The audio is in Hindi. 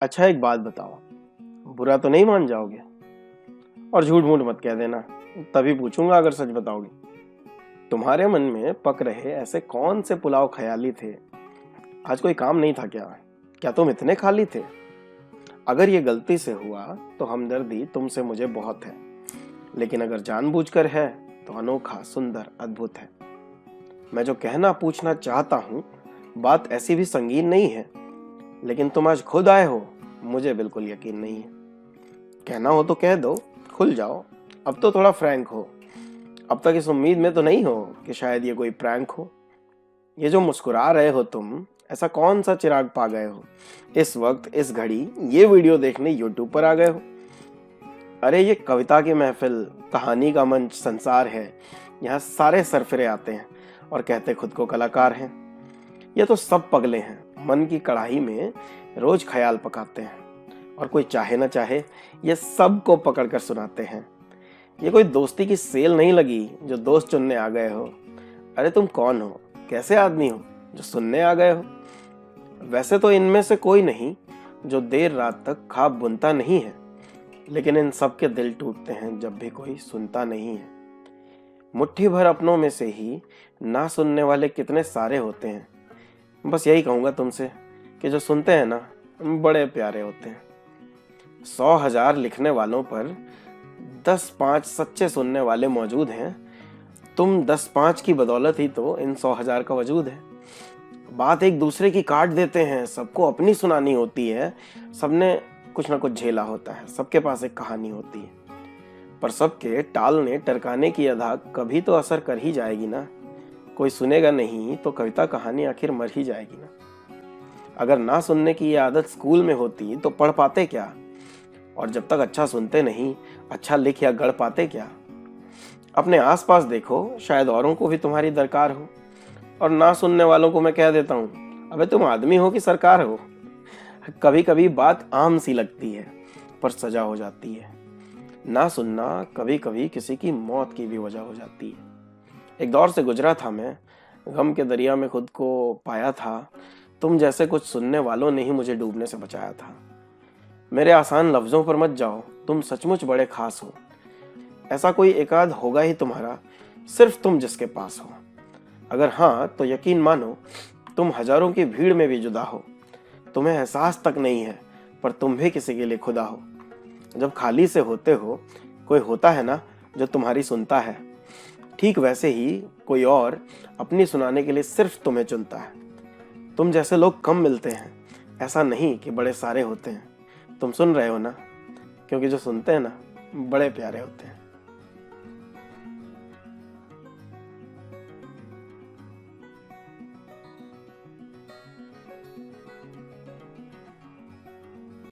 अच्छा एक बात बताओ, बुरा तो नहीं मान जाओगे? और झूठ मूठ मत कह देना, तभी पूछूंगा अगर सच बताओगे। तुम्हारे मन में पक रहे ऐसे कौन से पुलाव ख्याली थे? आज कोई काम नहीं था क्या? क्या तुम इतने खाली थे? अगर ये गलती से हुआ तो हमदर्दी तुमसे मुझे बहुत है, लेकिन अगर जानबूझकर है तो अनोखा, सुंदर, अद्भुत है। मैं जो कहना पूछना चाहता हूँ, बात ऐसी भी संगीन नहीं है, लेकिन तुम आज खुद आए हो, मुझे बिल्कुल यकीन नहीं है। कहना हो तो कह दो, खुल जाओ। अब तो थोड़ा फ्रैंक हो। अब तक इस उम्मीद में तो नहीं हो कि शायद ये कोई प्रैंक हो। ये जो मुस्कुरा रहे हो तुम, ऐसा कौन सा चिराग पा गए हो? इस वक्त, इस घड़ी, ये वीडियो देखने यूट्यूब पर आ गए हो। अरे ये कविता की महफिल, कहानी का मंच, संसार है। यहाँ सारे सरफिरे आते हैं और कहते खुद को कलाकार हैं। ये तो सब पगले हैं, मन की कढ़ाई में रोज ख्याल पकाते हैं, और कोई चाहे ना चाहे ये सब को पकड़ कर सुनाते हैं। ये कोई दोस्ती की सेल नहीं लगी जो दोस्त चुनने आ गए हो। अरे तुम कौन हो, कैसे आदमी हो जो सुनने आ गए हो? वैसे तो इनमें से कोई नहीं जो देर रात तक ख्वाब बुनता नहीं है, लेकिन इन सब के दिल टूटते हैं जब भी कोई सुनता नहीं है। मुट्ठी भर अपनों में से ही ना सुनने वाले कितने सारे होते हैं। बस यही कहूंगा तुमसे कि जो सुनते हैं ना, बड़े प्यारे होते हैं। 100,000 लिखने वालों पर 10-5 सच्चे सुनने वाले मौजूद हैं। तुम 10-5 की बदौलत ही तो इन 100,000 का वजूद है। बात एक दूसरे की काट देते हैं, सबको अपनी सुनानी होती है। सबने कुछ ना कुछ झेला होता है, सबके पास एक कहानी होती है, पर सबके टालने टरकाने की अदा कभी तो असर कर ही जाएगी ना। कोई सुनेगा नहीं तो कविता कहानी आखिर मर ही जाएगी ना। अगर ना सुनने की ये आदत स्कूल में होती तो पढ़ पाते क्या? और जब तक अच्छा सुनते नहीं, अच्छा लिख या गढ़ पाते क्या? अपने आसपास देखो, शायद औरों को भी तुम्हारी दरकार हो। और ना सुनने वालों को मैं कह देता हूँ, अबे तुम आदमी हो कि सरकार हो? कभी कभी बात आम सी लगती है, पर सजा हो जाती है। ना सुनना कभी कभी किसी की मौत की भी वजह हो जाती है। एक दौर से गुजरा था मैं, गम के दरिया में खुद को पाया था। तुम जैसे कुछ सुनने वालों ने ही मुझे डूबने से बचाया था। मेरे आसान लफ्जों पर मत जाओ, तुम सचमुच बड़े खास हो। ऐसा कोई एकाध होगा ही तुम्हारा, सिर्फ तुम जिसके पास हो। अगर हाँ तो यकीन मानो, तुम हजारों की भीड़ में भी जुदा हो। तुम्हें एहसास तक नहीं है, पर तुम भी किसी के लिए खुदा हो। जब खाली से होते हो, कोई होता है ना जो तुम्हारी सुनता है। ठीक वैसे ही कोई और अपनी सुनाने के लिए सिर्फ तुम्हें चुनता है। तुम जैसे लोग कम मिलते हैं, ऐसा नहीं कि बड़े सारे होते हैं। तुम सुन रहे हो ना, क्योंकि जो सुनते हैं ना, बड़े प्यारे होते हैं।